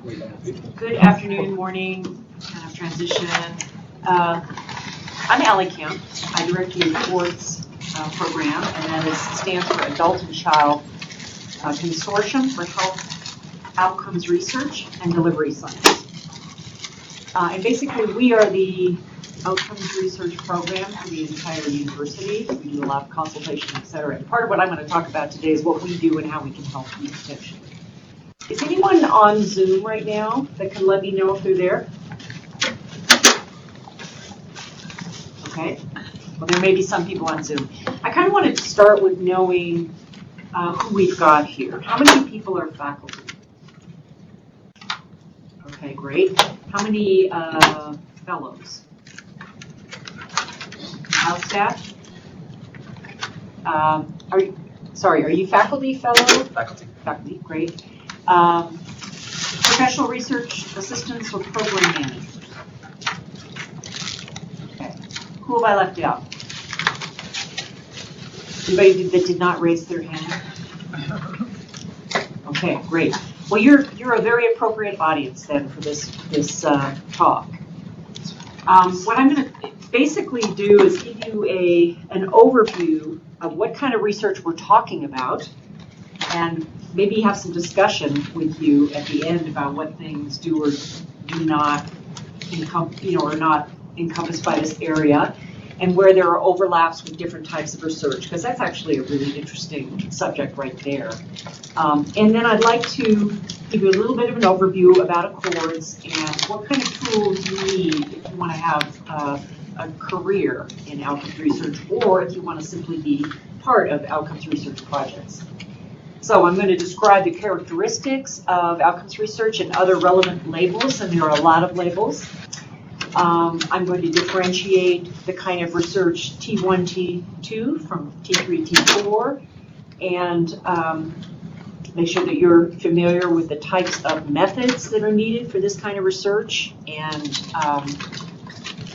Good afternoon, morning, kind of transition. I'm Allie Kempe. I direct the Awards program, and that stands for Adult and Child Consortium for Health Outcomes Research and Delivery Science. And basically, we are the outcomes research program for the entire university. We do a lot of consultation, et cetera. And part of what I'm going to talk about today is what we do and how we can help you potentially. Is anyone on Zoom right now that can let me know if they're there? Okay. Well, there may be some people on Zoom. I kind of wanted to start with knowing who we've got here. How many people are faculty? Okay, great. How many fellows? House staff? Are you faculty, fellow? Faculty. Faculty, great. Professional research assistants or program managers? Okay. Who have I left out? Anybody that did not raise their hand? Okay, great. Well, you're a very appropriate audience then for this talk. What I'm going to basically do is give you an overview of what kind of research we're talking about, and maybe have some discussion with you at the end about what things do or do not are not encompassed by this area, and where there are overlaps with different types of research, because that's actually a really interesting subject right there. And then I'd like to give you a little bit of an overview about Accords and what kind of tools you need if you want to have a career in outcomes research, or if you want to simply be part of outcomes research projects. So I'm going to describe the characteristics of outcomes research and other relevant labels, and there are a lot of labels. I'm going to differentiate the kind of research T1, T2 from T3, T4, and make sure that you're familiar with the types of methods that are needed for this kind of research and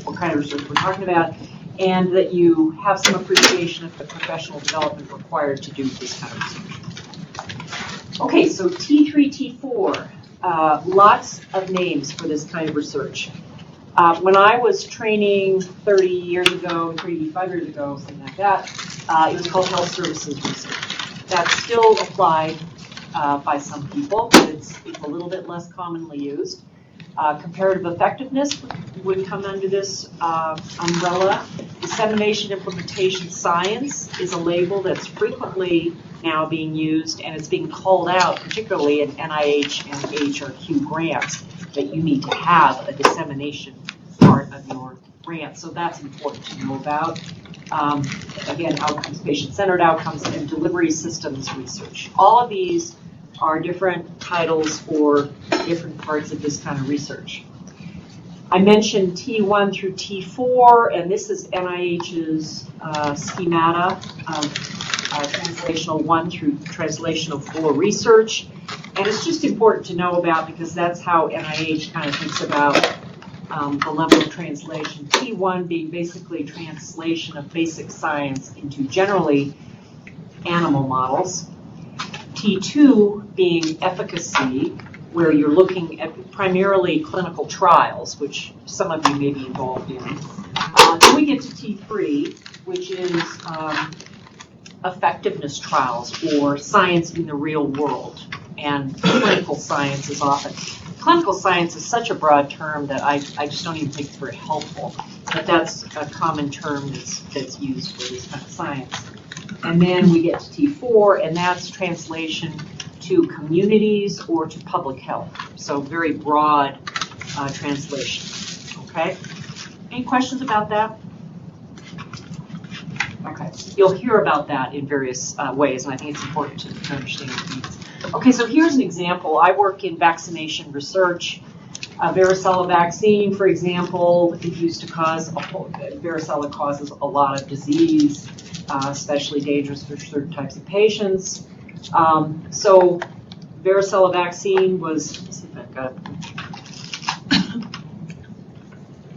what kind of research we're talking about, and that you have some appreciation of the professional development required to do this kind of research. Okay, so T3, T4, lots of names for this kind of research. When I was training 35 years ago, something like that, it was called health services research. That's still applied by some people, but it's a little bit less commonly used. Comparative effectiveness would come under this umbrella. Dissemination implementation science is a label that's frequently now being used, and it's being called out, particularly in NIH and AHRQ grants, that you need to have a dissemination part of your grant. So that's important to know about. Again, outcomes, patient-centered outcomes, and delivery systems research. All of these are different titles for different parts of this kind of research. I mentioned T1 through T4, and this is NIH's schemata of translational 1 through translational 4 research. And it's just important to know about because that's how NIH kind of thinks about the level of translation. T1 being basically translation of basic science into generally animal models. T2 being efficacy, where you're looking at primarily clinical trials, which some of you may be involved in. Then we get to T3, which is effectiveness trials or science in the real world. And clinical science is often. Clinical science is such a broad term that I just don't even think it's very helpful. But that's a common term that's used for this kind of science. And then we get to T4, and that's translation to communities or to public health. So very broad translation. Okay? Any questions about that? Okay. You'll hear about that in various ways, and I think it's important to understand what it means. Okay, so here's an example. I work in vaccination research. Varicella vaccine, for example, is used to cause varicella causes a lot of disease, especially dangerous for certain types of patients. So varicella vaccine was, let's see if I've got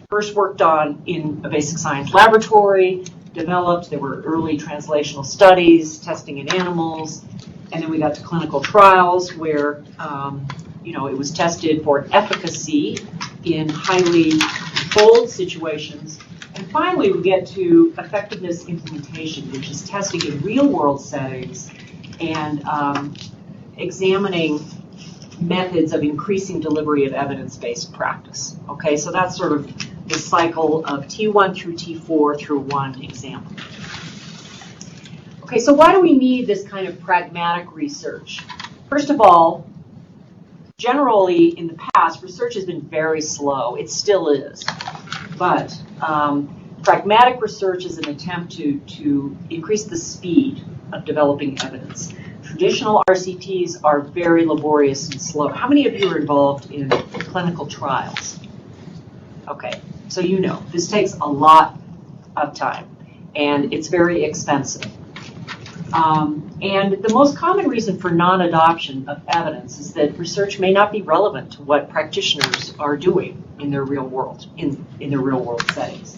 first worked on in a basic science laboratory, developed. There were early translational studies, testing in animals, and then we got to clinical trials where it was tested for efficacy in highly controlled situations. And finally, we get to effectiveness implementation, which is testing in real-world settings and examining methods of increasing delivery of evidence-based practice. Okay, so that's sort of the cycle of T1 through T4 through one example. Okay, so why do we need this kind of pragmatic research? First of all, generally in the past, research has been very slow. It still is. But pragmatic research is an attempt to increase the speed of developing evidence. Traditional RCTs are very laborious and slow. How many of you are involved in clinical trials? Okay, so this takes a lot of time, and it's very expensive. And the most common reason for non-adoption of evidence is that research may not be relevant to what practitioners are doing in their real world, in their real world settings.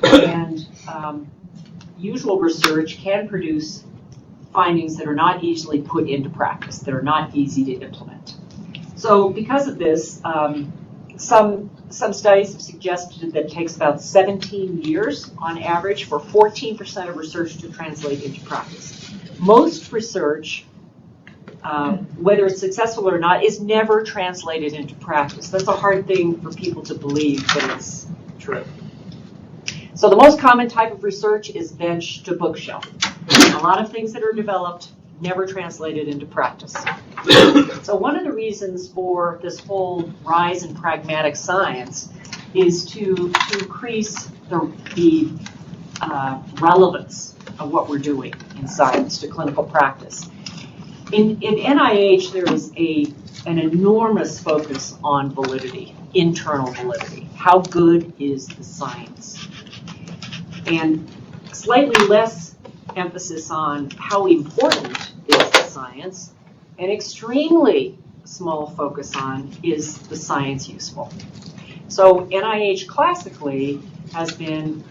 And usual research can produce findings that are not easily put into practice, that are not easy to implement. So because of this, some studies have suggested that it takes about 17 years on average for 14% of research to translate into practice. Most research, whether it's successful or not, is never translated into practice. That's a hard thing for people to believe, but it's true. So the most common type of research is bench to bookshelf. A lot of things that are developed never translated into practice. So one of the reasons for this whole rise in pragmatic science is to increase the relevance of what we're doing in science to clinical practice. In NIH, there is an enormous focus on validity, internal validity. How good is the science? And slightly less emphasis on how important is the science, and extremely small focus on is the science useful. So NIH classically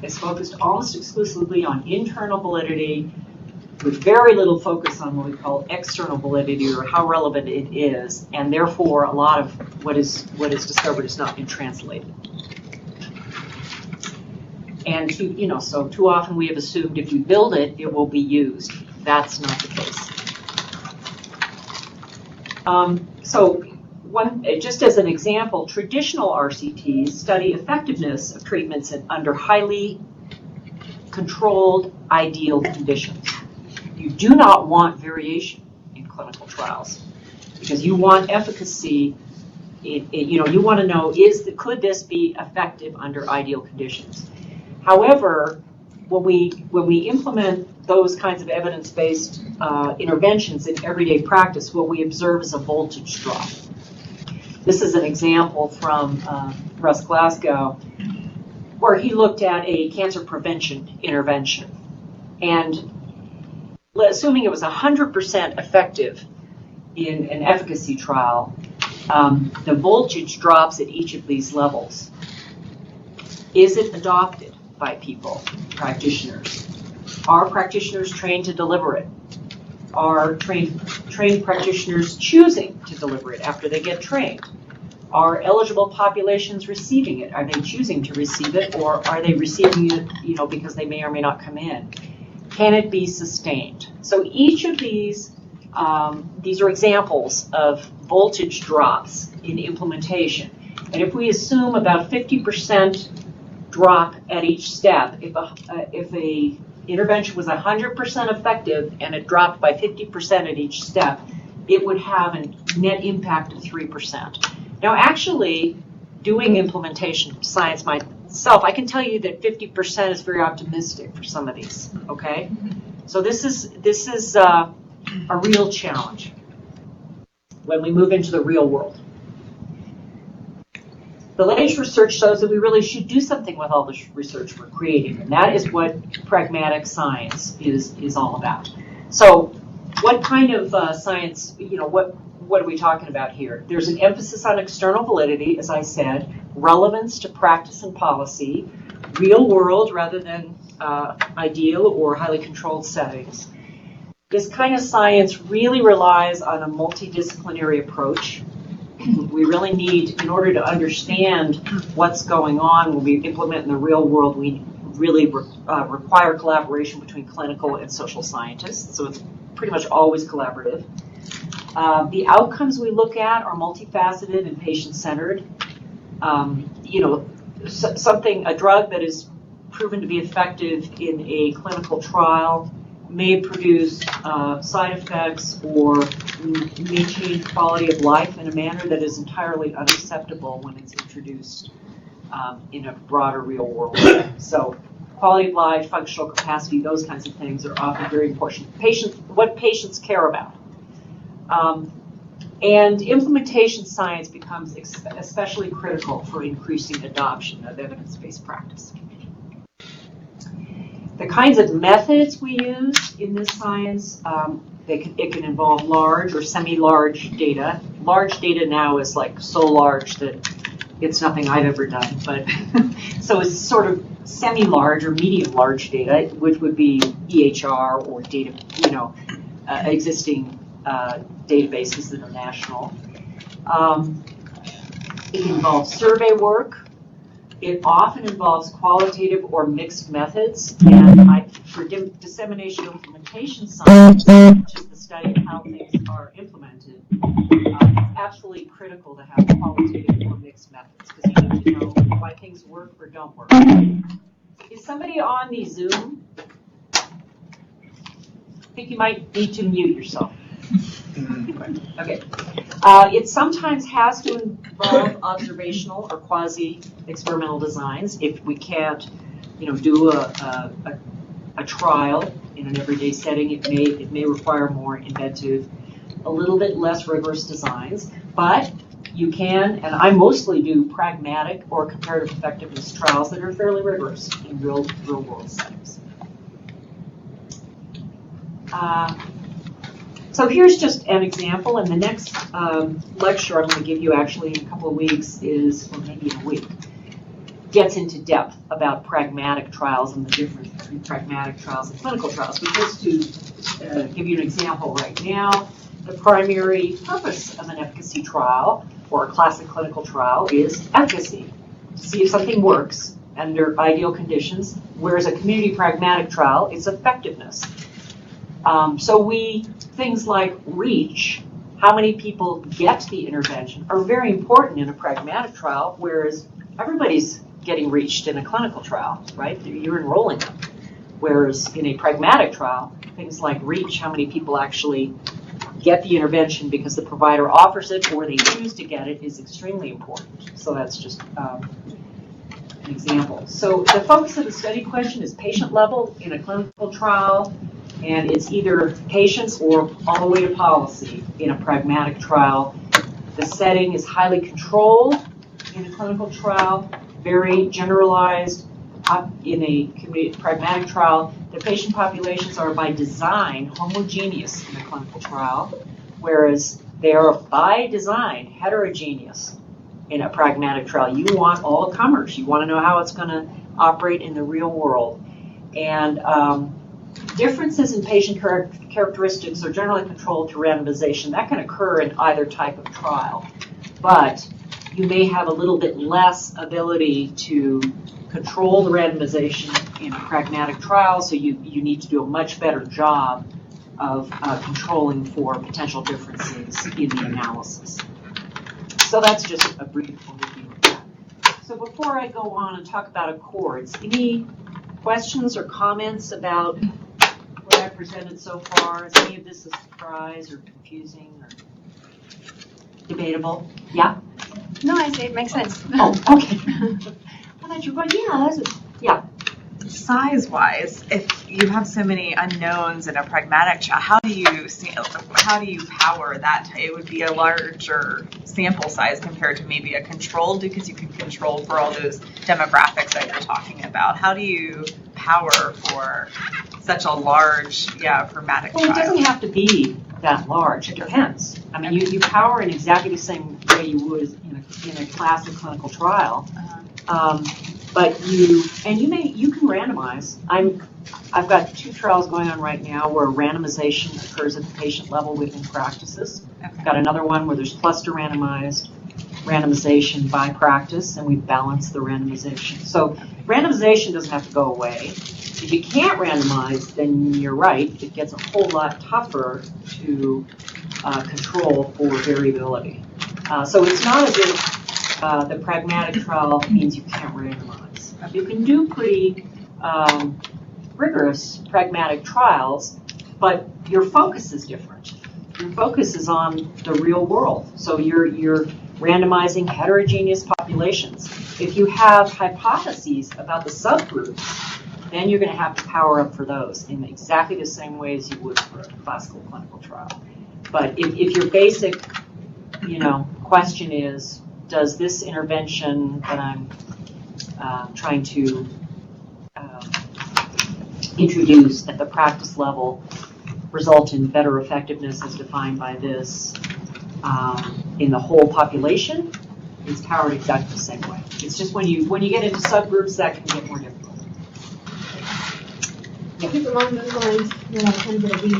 is focused almost exclusively on internal validity, with very little focus on what we call external validity, or how relevant it is, and therefore a lot of what is discovered has not been translated. And so too often we have assumed if we build it, it will be used. That's not the case. Just as an example, traditional RCTs study effectiveness of treatments under highly controlled, ideal conditions. You do not want variation in clinical trials because you want efficacy. You want to know, could this be effective under ideal conditions? However, when we implement those kinds of evidence-based interventions in everyday practice, what we observe is a voltage drop. This is an example from Russ Glasgow, where he looked at a cancer prevention intervention. And assuming it was 100% effective in an efficacy trial, the voltage drops at each of these levels. Is it adopted by people, practitioners? Are practitioners trained to deliver it? Are trained practitioners choosing to deliver it after they get trained? Are eligible populations receiving it? Are they choosing to receive it, or are they receiving it, because they may or may not come in? Can it be sustained? So each of these are examples of voltage drops in implementation. And if we assume about 50% drop at each step, if a intervention was 100% effective and it dropped by 50% at each step, it would have a net impact of 3%. Now, actually, doing implementation science myself, I can tell you that 50% is very optimistic for some of these. Okay, so this is a real challenge when we move into the real world. The latest research shows that we really should do something with all the research we're creating, and that is what pragmatic science is all about. So what kind of science, what are we talking about here? There's an emphasis on external validity, as I said, relevance to practice and policy, real world rather than ideal or highly controlled settings. This kind of science really relies on a multidisciplinary approach. we really need, in order to understand what's going on when we implement in the real world, we really require collaboration between clinical and social scientists. So it's pretty much always collaborative. The outcomes we look at are multifaceted and patient-centered. A drug that is proven to be effective in a clinical trial may produce side effects or may change quality of life in a manner that is entirely unacceptable when it's introduced in a broader real world. So quality of life, functional capacity, those kinds of things are often very important. What patients care about. And implementation science becomes especially critical for increasing adoption of evidence-based practice. The kinds of methods we use in this science, it can involve large or semi-large data. Large data now is like so large that it's nothing I've ever done, but so it's sort of semi-large or medium-large data, which would be EHR or data, existing databases that are national. It involves survey work. It often involves qualitative or mixed methods. And for dissemination implementation science, which is the study of how things are implemented, it's absolutely critical to have qualitative or mixed methods because you need to know why things work or don't work. Is somebody on the Zoom? I think you might need to mute yourself. Okay. It sometimes has to involve observational or quasi-experimental designs. If we can't, do a trial in an everyday setting, it may require more inventive, a little bit less rigorous designs. But you can, and I mostly do pragmatic or comparative effectiveness trials that are fairly rigorous in real world settings. So here's just an example, and the next lecture I'm going to give you actually in a couple of weeks or maybe in a week, gets into depth about pragmatic trials and the difference between pragmatic trials and clinical trials. But just to give you an example right now, the primary purpose of an efficacy trial or a classic clinical trial is efficacy, to see if something works under ideal conditions, whereas a community pragmatic trial is effectiveness. Things like reach, how many people get the intervention, are very important in a pragmatic trial, whereas everybody's getting reached in a clinical trial, right? You're enrolling them. Whereas in a pragmatic trial, things like reach, how many people actually get the intervention because the provider offers it or they choose to get it, is extremely important. So that's just an example. So the focus of the study question is patient level in a clinical trial. And it's either patients or all the way to policy in a pragmatic trial. The setting is highly controlled in a clinical trial, very generalized in a pragmatic trial. The patient populations are by design homogeneous in a clinical trial, whereas they are by design heterogeneous in a pragmatic trial. You want all comers. You want to know how it's going to operate in the real world. And differences in patient characteristics are generally controlled through randomization. That can occur in either type of trial, but you may have a little bit less ability to control the randomization in a pragmatic trial, so you need to do a much better job of controlling for potential differences in the analysis. So that's just a brief overview of that. So before I go on and talk about accords, any questions or comments about what I presented so far? Is any of this a surprise or confusing or debatable? Yeah? No, I say it makes sense. Oh, okay. I thought you were going, yeah. Size-wise, if you have so many unknowns in a pragmatic trial, how do you power that? It would be a larger sample size compared to maybe a controlled, because you can control for all those demographics that you're talking about. How do you power for such a large, pragmatic trial? Well, it doesn't have to be that large. It depends. I mean, you power in exactly the same way you would in a classic clinical trial. But you can randomize. I've got 2 trials going on right now where randomization occurs at the patient level within practices. Okay. I've got another one where there's cluster randomized. randomization by practice, and we balance the randomization. So randomization doesn't have to go away. If you can't randomize, then you're right, it gets a whole lot tougher to control for variability. So it's not as if the pragmatic trial means you can't randomize. You can do pretty rigorous pragmatic trials, but your focus is different. Your focus is on the real world. So you're randomizing heterogeneous populations. If you have hypotheses about the subgroups, then you're going to have to power up for those in exactly the same way as you would for a classical clinical trial. But if your basic, question is, does this intervention that I'm trying to introduce at the practice level result in better effectiveness as defined by this in the whole population, it's powered exactly the same way. It's just when you get into subgroups that can get more difficult. I think along those lines, when I kind of read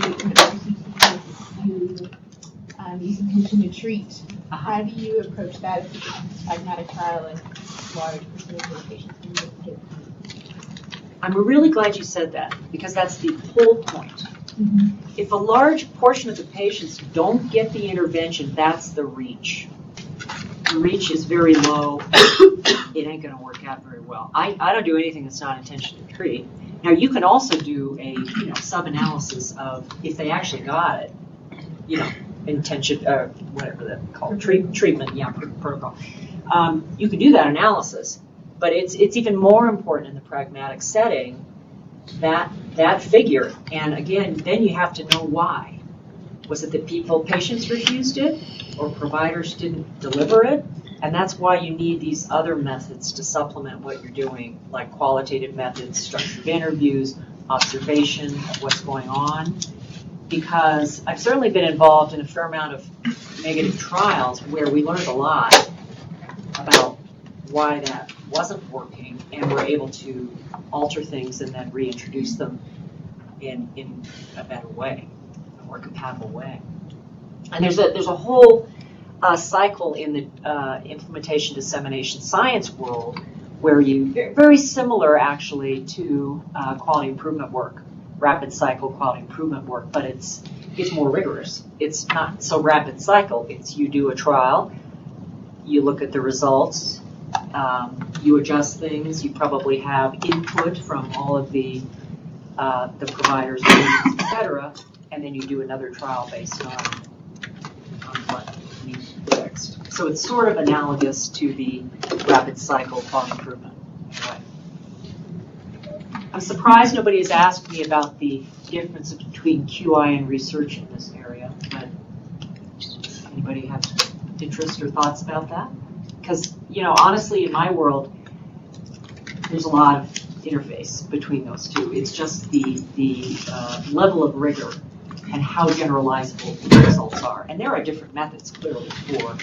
you use intention to treat. How do you approach that if it's a pragmatic trial and large percentage of patients? I'm really glad you said that, because that's the whole point. If a large portion of the patients don't get the intervention, that's the reach. The reach is very low. It ain't going to work out very well. I don't do anything that's not intention to treat. Now, you can also do a sub-analysis of if they actually got it, intention, whatever that's called, treatment, protocol. You can do that analysis, but it's even more important in the pragmatic setting that figure. And again, then you have to know why. Was it that patients refused it, or providers didn't deliver it? And that's why you need these other methods to supplement what you're doing, like qualitative methods, structured interviews, observation of what's going on. Because I've certainly been involved in a fair amount of negative trials where we learned a lot about why that wasn't working, and we're able to alter things and then reintroduce them in a better way, a more compatible way. And there's a whole cycle in the implementation dissemination science world where very similar actually to quality improvement work, rapid cycle quality improvement work, but it's more rigorous. It's not so rapid cycle. It's you do a trial, you look at the results, you adjust things, you probably have input from all of the providers, et cetera, and then you do another trial based on what needs to be fixed. So it's sort of analogous to the rapid cycle quality improvement. Anyway. I'm surprised nobody has asked me about the difference between QI and research in this area, but anybody have interest or thoughts about that? Because, honestly, in my world, there's a lot of interface between those two. It's just the level of rigor and how generalizable the results are. And there are different methods, clearly, for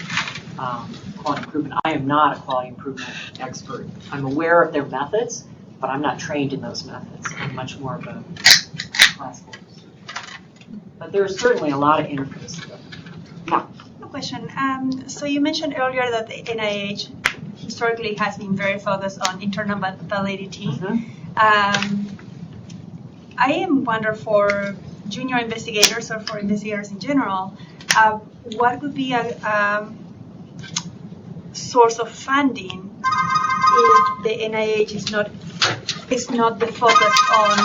quality improvement. I am not a quality improvement expert. I'm aware of their methods, but I'm not trained in those methods. I'm much more of a classical researcher. But there's certainly a lot of interface there. Yeah. Question. So you mentioned earlier that the NIH historically has been very focused on internal validity. I am wondering for junior investigators or for investigators in general, what would be a source of funding if the NIH is not the focus on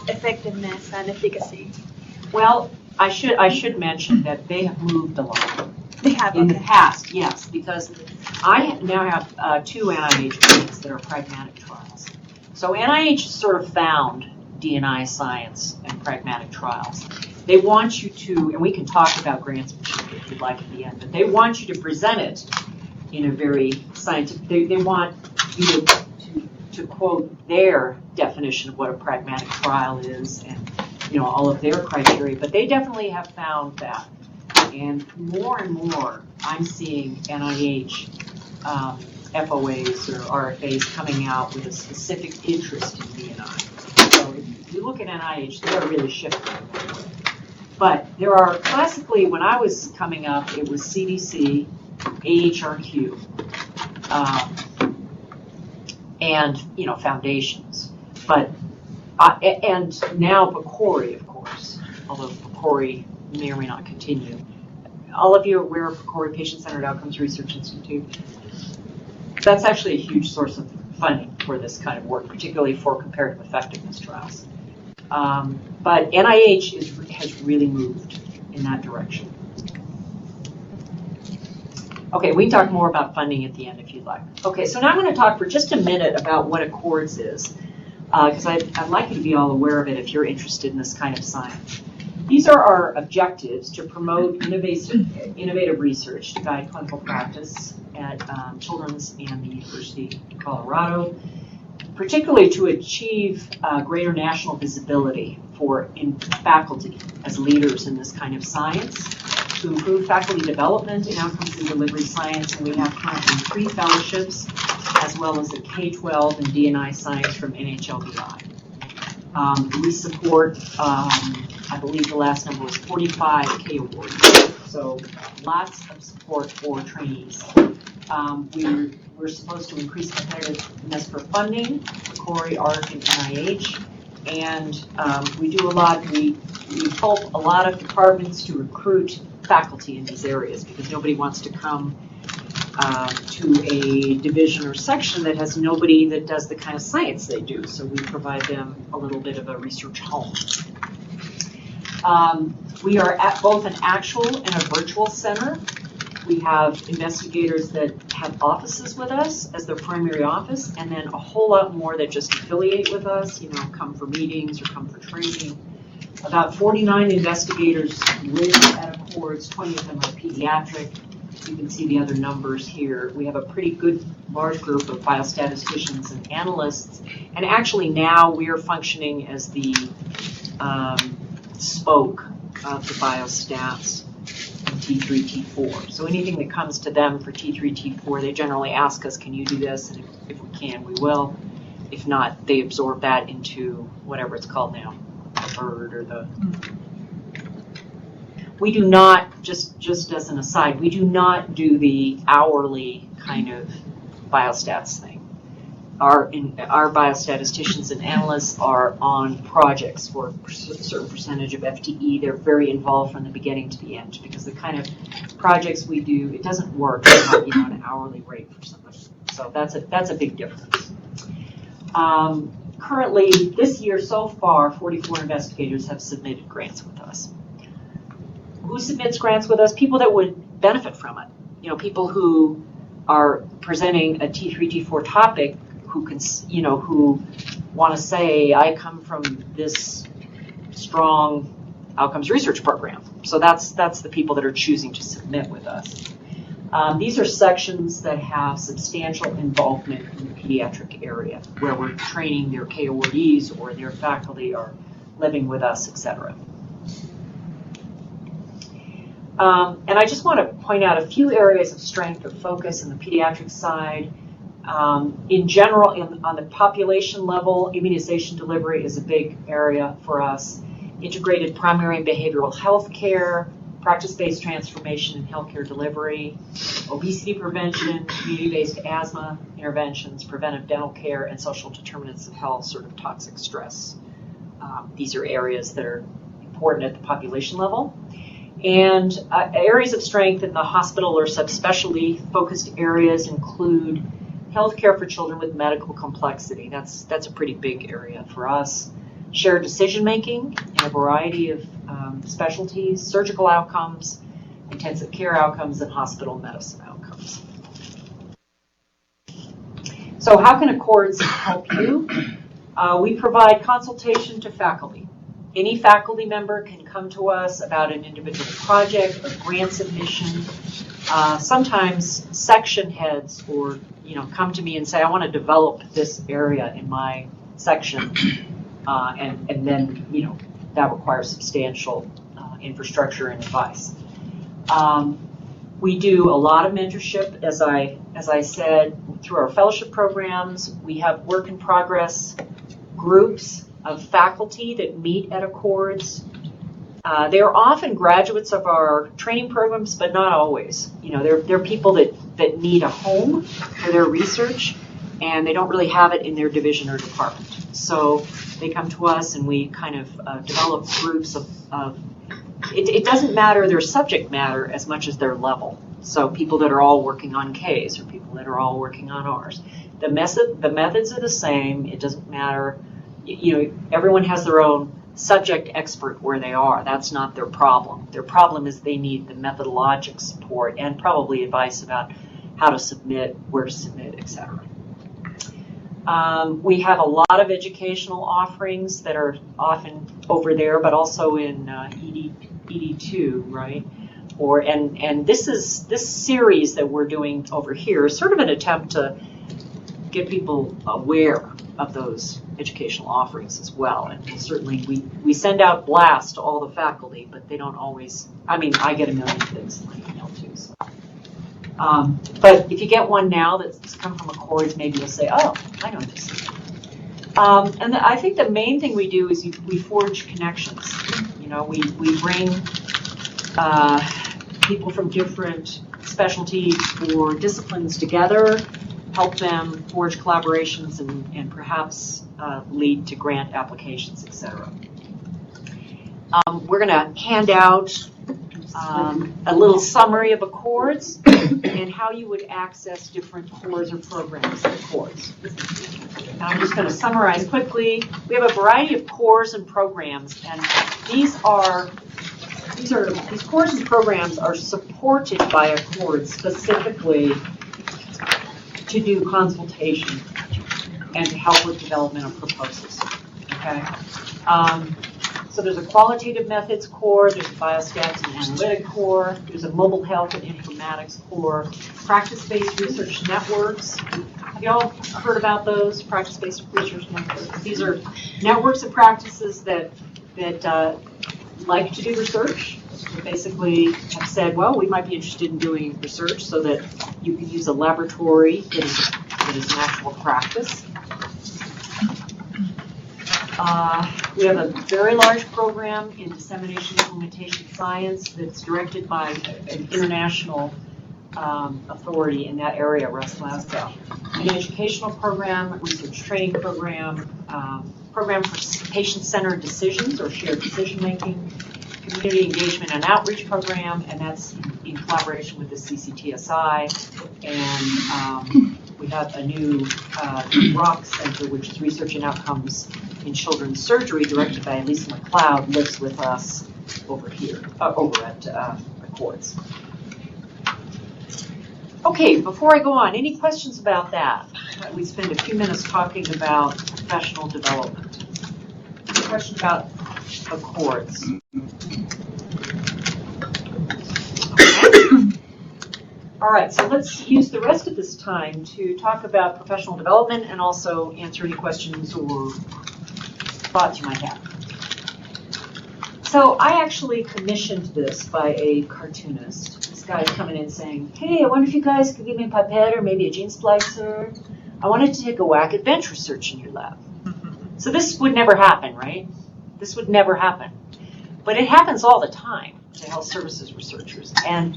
effectiveness and efficacy? Well, I should mention that they have moved a lot. They have, in the past, yes, because I now have 2 NIH grants that are pragmatic trials. So NIH sort of found D&I science and pragmatic trials. They want you to, and we can talk about grants if you'd like at the end, but they want you to present it in a very scientific, they want you to quote their definition of what a pragmatic trial is and all of their criteria, but they definitely have found that. And more I'm seeing NIH FOAs or RFAs coming out with a specific interest in D&I. So if you look at NIH, they're really shifting. But there are classically, when I was coming up, it was CDC, AHRQ, and foundations. But and now PCORI, of course, although PCORI may or may not continue. All of you are aware of PCORI, Patient-Centered Outcomes Research Institute. That's actually a huge source of funding for this kind of work, particularly for comparative effectiveness trials. But NIH has really moved in that direction. Okay, we can talk more about funding at the end if you'd like. Okay, so now I'm going to talk for just a minute about what Accords is, because I'd like you to be all aware of it if you're interested in this kind of science. These are our objectives to promote innovative research to guide clinical practice at Children's and the University of Colorado, particularly to achieve greater national visibility for faculty as leaders in this kind of science, to improve faculty development in outcomes and delivery science, and we have currently 3 fellowships, as well as a K-12 and D&I science from NHLBI. We support, I believe the last number was 45 K awards, so lots of support for trainees. We're supposed to increase competitiveness for funding, PCORI, ARC, and NIH, and we do a lot. We help a lot of departments to recruit faculty in these areas because nobody wants to come to a division or section that has nobody that does the kind of science they do. So we provide them a little bit of a research home. We are at both an actual and a virtual center. We have investigators that have offices with us as their primary office, and then a whole lot more that just affiliate with us, come for meetings or come for training. About 49 investigators live at Accords, 20 of them are pediatric. You can see the other numbers here. We have a pretty good large group of biostatisticians and analysts, and actually now we are functioning as the spoke of the biostats in T3, T4. So anything that comes to them for T3, T4, they generally ask us, can you do this? And if we can, we will. If not, they absorb that into whatever it's called now, the bird or the... We do not, just as an aside, we do not do the hourly kind of biostats thing. Our biostatisticians and analysts are on projects for a certain percentage of FTE. They're very involved from the beginning to the end because the kind of projects we do, it doesn't work without an hourly rate for somebody. So that's a big difference. Currently, this year so far, 44 investigators have submitted grants with us. Who submits grants with us? People that would benefit from it. People who are presenting a T3, T4 topic who can, who want to say, I come from this strong outcomes research program. So that's the people that are choosing to submit with us. These are sections that have substantial involvement in the pediatric area, where we're training their K awardees or their faculty are living with us, etc. And I just want to point out a few areas of strength or focus in the pediatric side. In general, on the population level, immunization delivery is a big area for us. Integrated primary and behavioral health care, practice-based transformation in healthcare delivery, obesity prevention, community-based asthma interventions, preventive dental care, and social determinants of health, sort of toxic stress. These are areas that are important at the population level. And areas of strength in the hospital or subspecialty focused areas include healthcare for children with medical complexity. That's a pretty big area for us. Shared decision making in a variety of specialties, surgical outcomes, intensive care outcomes, and hospital medicine outcomes. So how can Accords help you? We provide consultation to faculty. Any faculty member can come to us about an individual project or grant submission. Sometimes section heads or come to me and say, I want to develop this area in my section, and then that requires substantial infrastructure and advice. We do a lot of mentorship, as I said, through our fellowship programs. We have work in progress groups of faculty that meet at Accords They're often graduates of our training programs, but not always. You know, they're people that need a home for their research, and they don't really have it in their division or department. So they come to us, and we kind of develop groups of it doesn't matter their subject matter as much as their level. So people that are all working on Ks or people that are all working on Rs. The methods are the same. It doesn't matter. You know, everyone has their own subject expert where they are. That's not their problem. Their problem is they need the methodologic support and probably advice about how to submit, where to submit, etc. We have a lot of educational offerings that are often over there, but also in ED2, right? And this series that we're doing over here is sort of an attempt to get people aware of those educational offerings as well. And certainly we send out blasts to all the faculty, but they don't always, I mean, I get a million things in my email too. So. But if you get one now that's come from Accords, maybe you'll say, oh, I know this. I think the main thing we do is we forge connections. You know, we bring people from different specialties or disciplines together, help them forge collaborations and perhaps lead to grant applications, etc. We're going to hand out a little summary of Accords and how you would access different cores or programs in Accords. And I'm just going to summarize quickly. We have a variety of cores and programs, and these cores and programs are supported by Accords specifically to do consultation and to help with development of proposals. Okay. So there's a qualitative methods core, there's a biostats and analytic core, there's a mobile health and informatics core, practice-based research networks. Have you all heard about those, practice-based research networks? These are networks of practices that like to do research. That basically have said, well, we might be interested in doing research so that you can use a laboratory that is an actual practice. We have a very large program in dissemination implementation science that's directed by an international authority in that area, Russ Glasgow. An educational program, research training program, program for patient-centered decisions or shared decision-making, community engagement and outreach program, and that's in collaboration with the CCTSI. And we have a new ROC Center, which is Research and Outcomes in Children's Surgery, directed by Allison McLeod, lives with us over here, over at Accords. Okay, before I go on, any questions about that? We spend a few minutes talking about professional development. Any questions about Accords? Okay. All right, so let's use the rest of this time to talk about professional development and also answer any questions or thoughts you might have. So I actually commissioned this by a cartoonist. This guy's coming in saying, hey, I wonder if you guys could give me a pipette or maybe a gene splicer. I wanted to take a whack at bench research in your lab. So this would never happen, right? This would never happen. But it happens all the time to health services researchers. And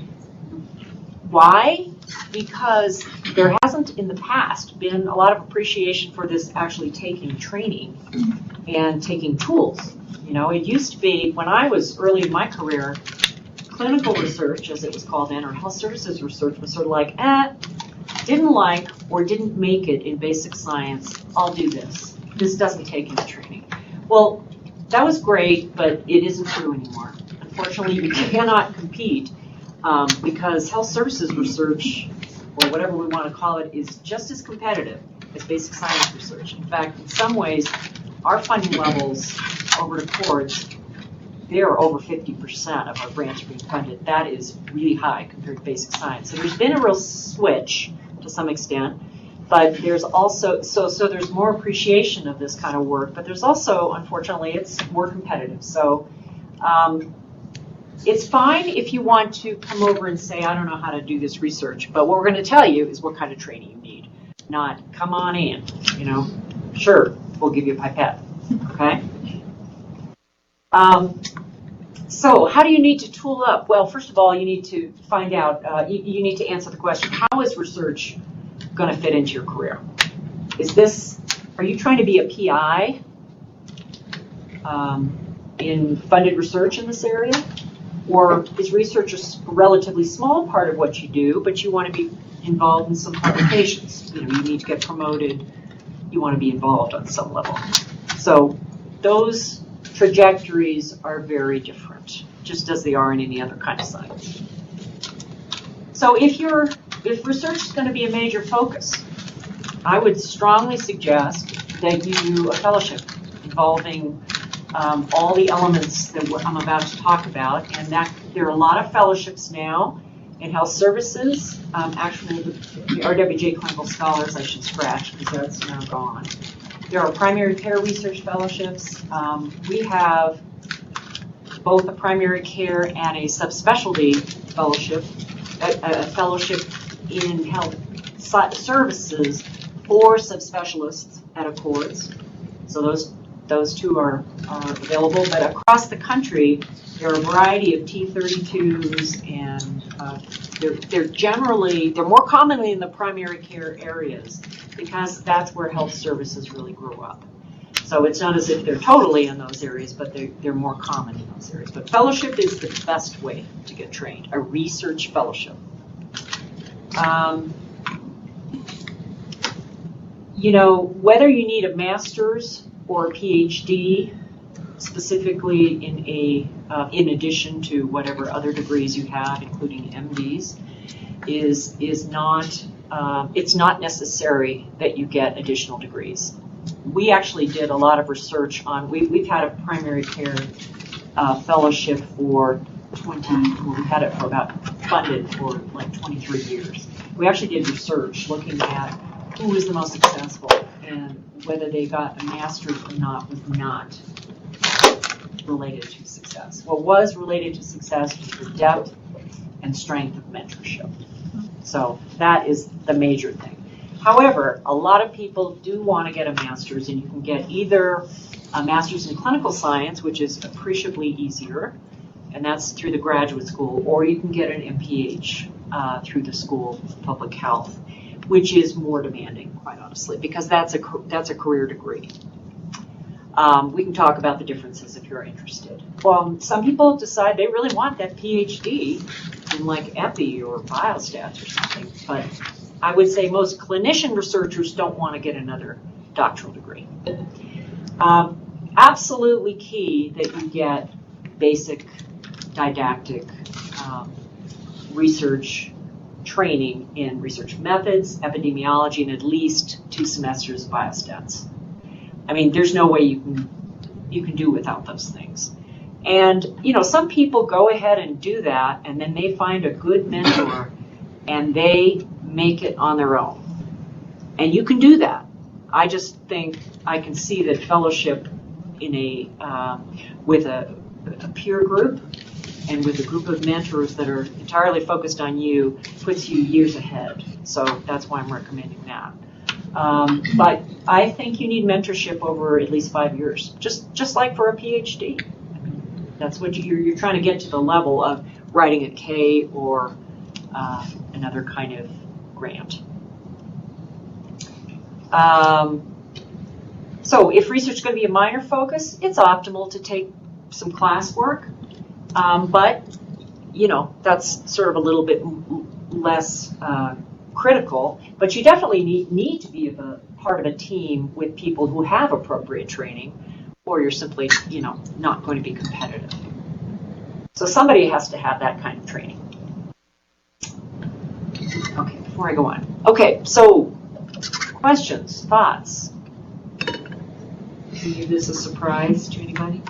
why? Because there hasn't in the past been a lot of appreciation for this actually taking training and taking tools. You know, it used to be, when I was early in my career, clinical research, as it was called then, or health services research was sort of like, didn't like or didn't make it in basic science, I'll do this. This doesn't take any training. Well, that was great, but it isn't true anymore. Unfortunately, you cannot compete because health services research, or whatever we want to call it, is just as competitive as basic science research. In fact, in some ways, our funding levels over at Accords, they are over 50% of our grants being funded. That is really high compared to basic science. So there's been a real switch to some extent, but there's also, so there's more appreciation of this kind of work, but there's also, unfortunately, it's more competitive. So it's fine if you want to come over and say, I don't know how to do this research, but what we're going to tell you is what kind of training you need. Not, come on in, you know, sure, we'll give you a pipette, okay? So how do you need to tool up? Well, first of all, you need to find out, you need to answer the question, how is research going to fit into your career? Are you trying to be a PI in funded research in this area? Or is research a relatively small part of what you do, but you want to be involved in some publications? You need to get promoted. You want to be involved on some level. So those trajectories are very different, just as they are in any other kind of science. So if research is going to be a major focus, I would strongly suggest that you do a fellowship involving all the elements that I'm about to talk about, and that there are a lot of fellowships now in health services. Actually, the RWJ Clinical Scholars I should scratch because that's now gone. There are primary care research fellowships. We have both a primary care and a subspecialty fellowship, a fellowship in health services for subspecialists at Accords. So those two are available, but across the country, there are a variety of T32s, and they're more commonly in the primary care areas because that's where health services really grew up. So it's not as if they're totally in those areas, but they're more common in those areas. But fellowship is the best way to get trained, a research fellowship. Whether you need a master's or a PhD, specifically in addition to whatever other degrees you have, including MDs, is not it's not necessary that you get additional degrees. We actually did a lot of research on. We've had a primary care fellowship for we've had it funded for like 23 years. We actually did research looking at who was the most successful, and whether they got a master's or not was not related to success. What was related to success was the depth and strength of mentorship. So that is the major thing. However, a lot of people do want to get a master's, and you can get either a master's in clinical science, which is appreciably easier, and that's through the graduate school, or you can get an MPH through the School of Public Health, which is more demanding, quite honestly, because that's a career degree. We can talk about the differences if you're interested. Well, some people decide they really want that PhD in like epi or biostats or something, but I would say most clinician researchers don't want to get another doctoral degree. Absolutely key that you get basic didactic research training in research methods, epidemiology, and at least 2 semesters of biostats. I mean, there's no way you can do without those things. And, some people go ahead and do that, and then they find a good mentor, and they make it on their own. And you can do that. I just think I can see that fellowship in with a peer group and with a group of mentors that are entirely focused on you puts you years ahead. So that's why I'm recommending that. But I think you need mentorship over at least 5 years, just like for a PhD. I mean, that's what you're trying to get to the level of writing a K or another kind of grant. So if research is going to be a minor focus, it's optimal to take some classwork, but that's sort of a little bit less critical, but you definitely need to be a part of a team with people who have appropriate training, or you're simply, not going to be competitive. So somebody has to have that kind of training. Okay, before I go on. Okay, so questions, thoughts? Is this a surprise to anybody?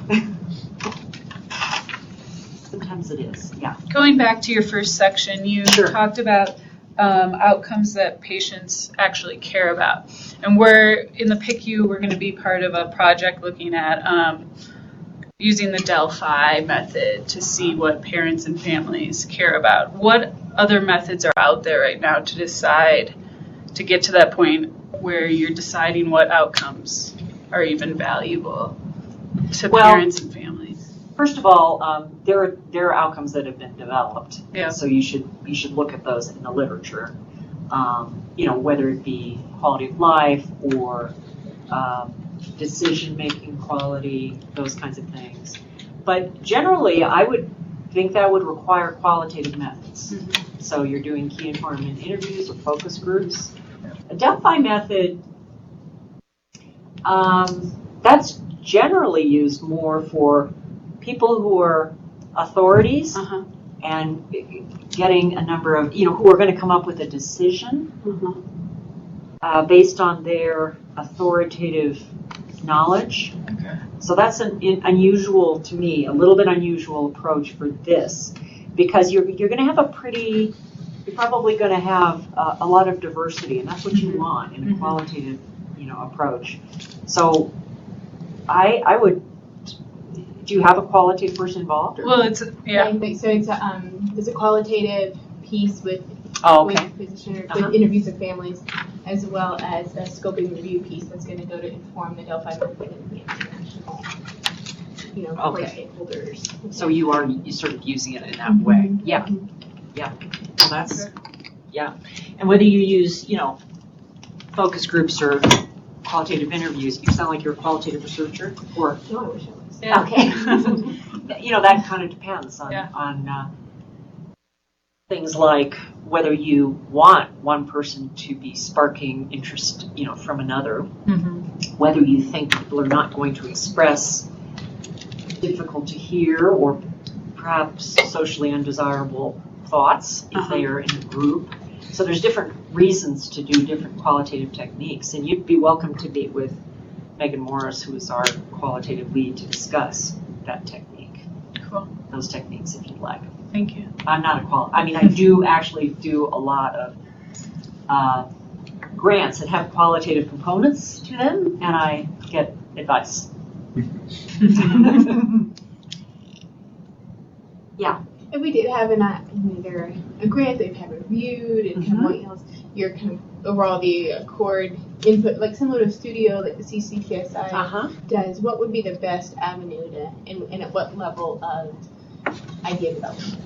Sometimes it is, yeah. Going back to your first section, you talked about outcomes that patients actually care about. And we're in the PICU, we're going to be part of a project looking at using the Delphi method to see what parents and families care about. What other methods are out there right now to decide, to get to that point where you're deciding what outcomes are even valuable to parents and families? first of all, there are outcomes that have been developed. Yeah. So you should look at those in the literature. Whether it be quality of life or decision-making quality, those kinds of things. But generally, I would think that would require qualitative methods. Mm-hmm. So you're doing key informant interviews or focus groups. A Delphi method, that's generally used more for people who are authorities Uh-huh. and getting a number of, who are going to come up with a decision based on their authoritative knowledge. Okay. So that's an unusual, to me, a little bit unusual approach for this, because you're going to have you're probably going to have a lot of diversity, and that's what you want in a qualitative, approach. So I would. Do you have a qualitative person involved? Or? Well, it's yeah. So it's there's a qualitative piece with okay. with physician or with interviews of families, as well as a scoping review piece that's going to go to inform the Delphi method and the international, core stakeholders. So you're sort of using it in that way. Yeah. Yeah. Well, that's And whether you use focus groups or qualitative interviews, you sound like you're a qualitative researcher, or No, I wish I was. Yeah. okay. That kind of depends on things like whether you want one person to be sparking interest, from another, whether you think people are not going to express difficult to hear or perhaps socially undesirable thoughts if they are in a group. So there's different reasons to do different qualitative techniques, and you'd be welcome to meet with Megan Morris, who is our qualitative lead, to discuss that technique. Cool. Those techniques, if you'd like. Thank you. I'm not I do actually do a lot of grants that have qualitative components to them, and I get advice. Yeah. And we did have either a grant they've had reviewed and kind of what else your kind of overall the accord input, like similar to a studio like the CCTSI does. What would be the best avenue to and at what level of idea development?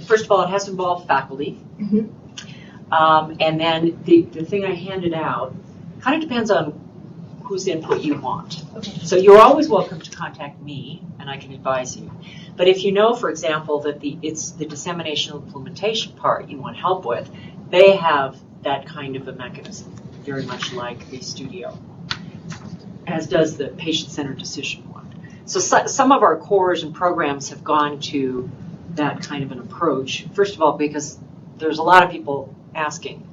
First of all, it has to involve faculty. And then the thing I handed out kind of depends on whose input you want. Okay. So you're always welcome to contact me, and I can advise you. But if you know, for example, that it's the dissemination and implementation part you want help with, they have that kind of a mechanism, very much like the studio, as does the patient-centered decision one. So some of our cores and programs have gone to that kind of an approach. First of all, because there's a lot of people asking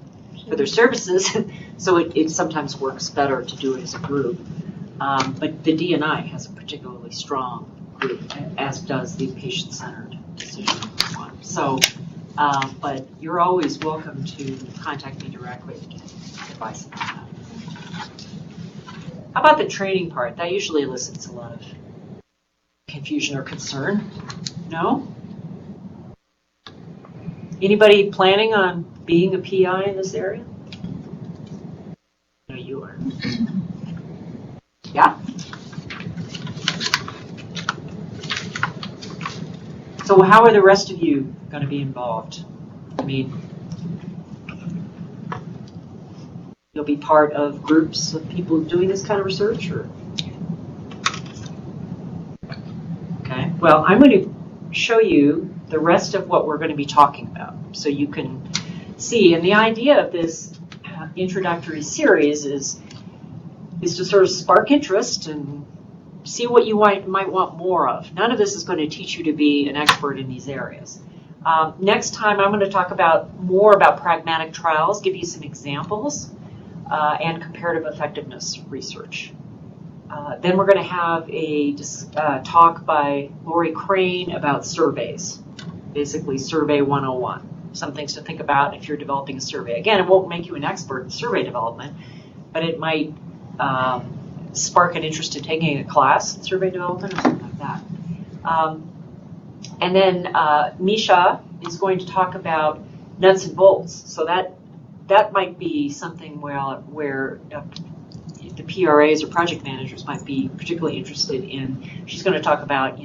for their services, so it sometimes works better to do it as a group. But the D&I has a particularly strong group, as does the patient-centered decision one. So, but you're always welcome to contact me directly to get advice on that. How about the training part? That usually elicits a lot of confusion or concern. No? Anybody planning on being a PI in this area? No, you are. Yeah? So how are the rest of you going to be involved? I mean, you'll be part of groups of people doing this kind of research, or? Okay, well, I'm going to show you the rest of what we're going to be talking about so you can see. And the idea of this introductory series is to sort of spark interest and see what you might want more of. None of this is going to teach you to be an expert in these areas. Next time I'm going to talk more about pragmatic trials, give you some examples, and comparative effectiveness research. Then we're going to have a talk by Lori Crane about surveys, basically Survey 101. Some things to think about if you're developing a survey. Again, it won't make you an expert in survey development, but it might spark an interest in taking a class in survey development or something like that. And then Misha is going to talk about nuts and bolts. So that might be something where the PRAs or project managers might be particularly interested in. She's going to talk about,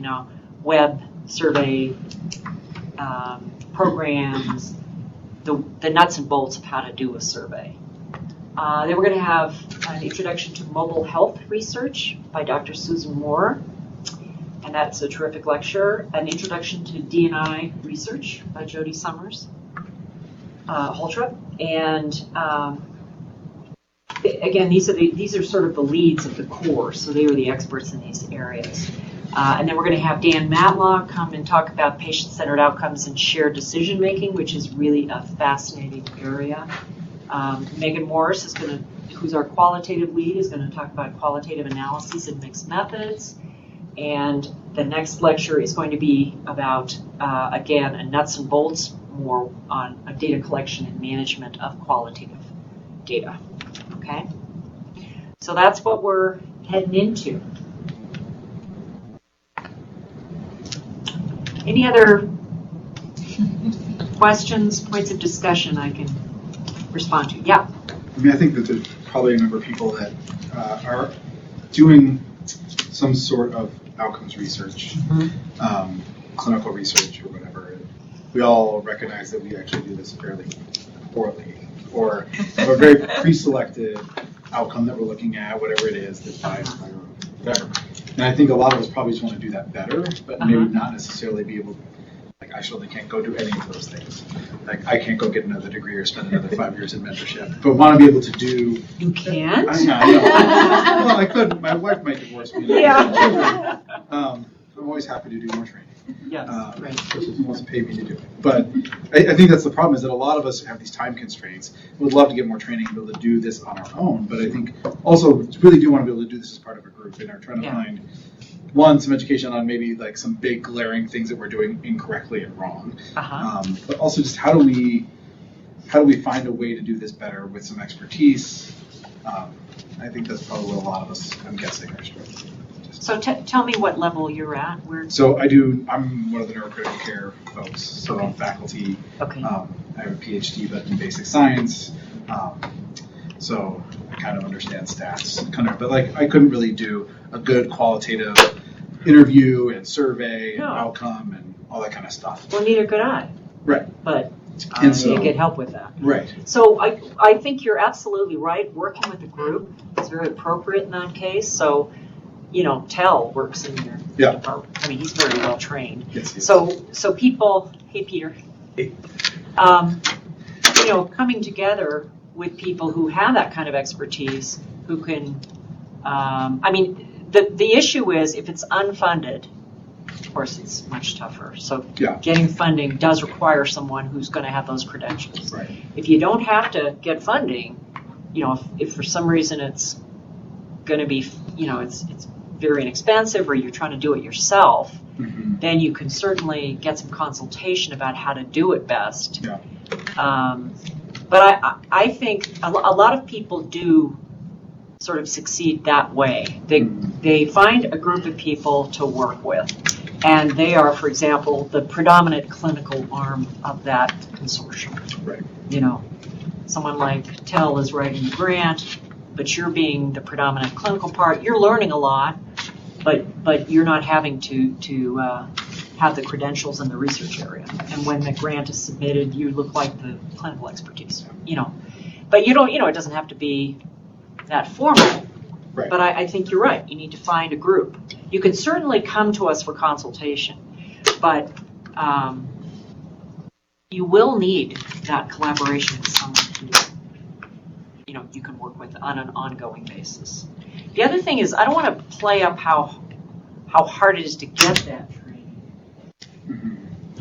web survey programs, the nuts and bolts of how to do a survey. Then we're going to have an introduction to mobile health research by Dr. Susan Moore, and that's a terrific lecture. An introduction to D&I research by Jody Summers, Holtrop, and again, these are sort of the leads of the course, so they are the experts in these areas. And then we're going to have Dan Matlock come and talk about patient-centered outcomes and shared decision-making, which is really a fascinating area. Megan Morris who's our qualitative lead, is going to talk about qualitative analyses and mixed methods. And the next lecture is going to be about, again, a nuts and bolts more on a data collection and management of qualitative data. Okay? So that's what we're heading into. Any other questions, points of discussion I can respond to? Yeah. I mean, I think that there's probably a number of people that are doing some sort of outcomes research, clinical research or whatever. We all recognize that we actually do this fairly poorly, or have a very pre-selected outcome that we're looking at, whatever it is, that's better. And I think a lot of us probably just want to do that better, but maybe not necessarily be able to. Like, I surely can't go do any of those things. Like, I can't go get another degree or spend another 5 years in mentorship, but want to be able to do. You can't? I know. Well, I could. My wife might divorce me. Yeah. I'm always happy to do more training. Yes, right. Especially if he wants to pay me to do it. But I think that's the problem, is that a lot of us have these time constraints. We'd love to get more training and be able to do this on our own, but I think also really do want to be able to do this as part of a group and are trying to find some education on maybe like some big glaring things that we're doing incorrectly and wrong. But also just how do we find a way to do this better with some expertise? I think that's probably what a lot of us, I'm guessing, are struggling. So tell me what level you're at. So I'm one of the neurocritical care folks. So I'm faculty. Okay. I have a PhD, but in basic science. So I kind of understand stats, but like I couldn't really do a good qualitative interview and survey and outcome and all that kind of stuff. Well, neither could I. Right. But and so, you get help with that. Right. So I think you're absolutely right. Working with a group is very appropriate in that case. So, Tell works in your department. I mean, he's very well trained. Yes. So people, hey Peter, hey. Coming together with people who have that kind of expertise, who can, the issue is if it's unfunded, of course it's much tougher. So getting funding does require someone who's going to have those credentials. Right. If you don't have to get funding, if for some reason it's going to be, it's very inexpensive, or you're trying to do it yourself, then you can certainly get some consultation about how to do it best. Yeah. But I think a lot of people do sort of succeed that way. They find a group of people to work with, and they are, for example, the predominant clinical arm of that consortium. Right. Someone like Tell is writing the grant, but you're being the predominant clinical part. You're learning a lot, but you're not having to have the credentials in the research area. And when the grant is submitted, you look like the clinical expertise. But you don't. It doesn't have to be that formal. Right. But I think you're right. You need to find a group. You can certainly come to us for consultation, but you will need that collaboration with someone who you can work with on an ongoing basis. The other thing is, I don't want to play up how hard it is to get that training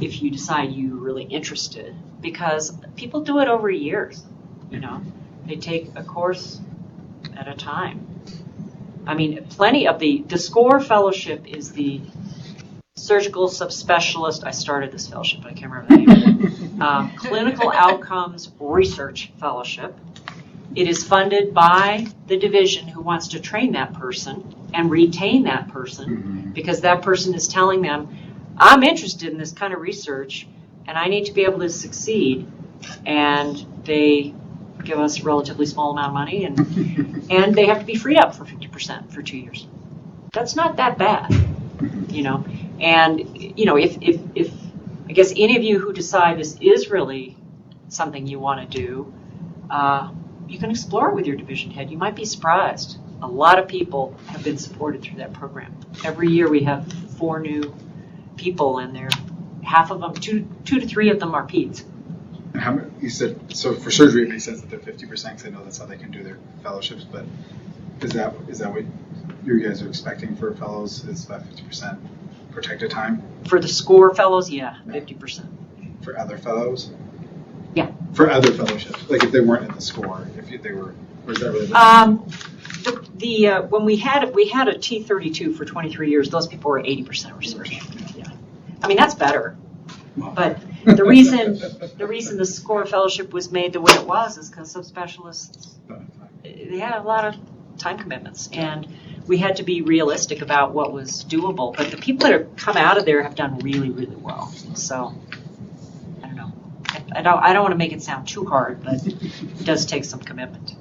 if you decide you're really interested, because people do it over years. They take a course at a time. I mean, plenty of the SCORE fellowship is the surgical subspecialist. I started this fellowship, but I can't remember the name. Clinical Outcomes Research Fellowship. It is funded by the division who wants to train that person and retain that person, because that person is telling them, I'm interested in this kind of research and I need to be able to succeed. And they give us a relatively small amount of money, and they have to be freed up for 50% for 2 years. That's not that bad, you know. And you know, if I guess any of you who decide this is really something you want to do, you can explore it with your division head. You might be surprised. A lot of people have been supported through that program. Every year we have 4 new people, and they're half of them, two to three of them are peds. And how many, you said, so for surgery it makes sense that they're 50% because I know that's how they can do their fellowships, but is that what you guys are expecting for fellows, is that 50% protected time? For the SCORE fellows, yeah, 50%. For other fellows? Yeah. For other fellowships, like if they weren't in the SCORE, if they were, or is that really? When we had a T32 for 23 years, those people were 80% research. Yeah. I mean, that's better. But the reason the SCORE fellowship was made the way it was is because subspecialists, they had a lot of time commitments, and we had to be realistic about what was doable. But the people that have come out of there have done really, really well. So I don't know. I don't want to make it sound too hard, but it does take some commitment.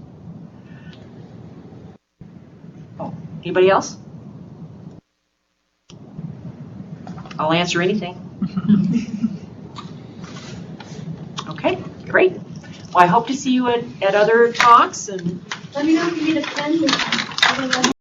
Oh, anybody else? I'll answer anything. Okay, great. Well, I hope to see you at other talks, and Let me know if you need a pen.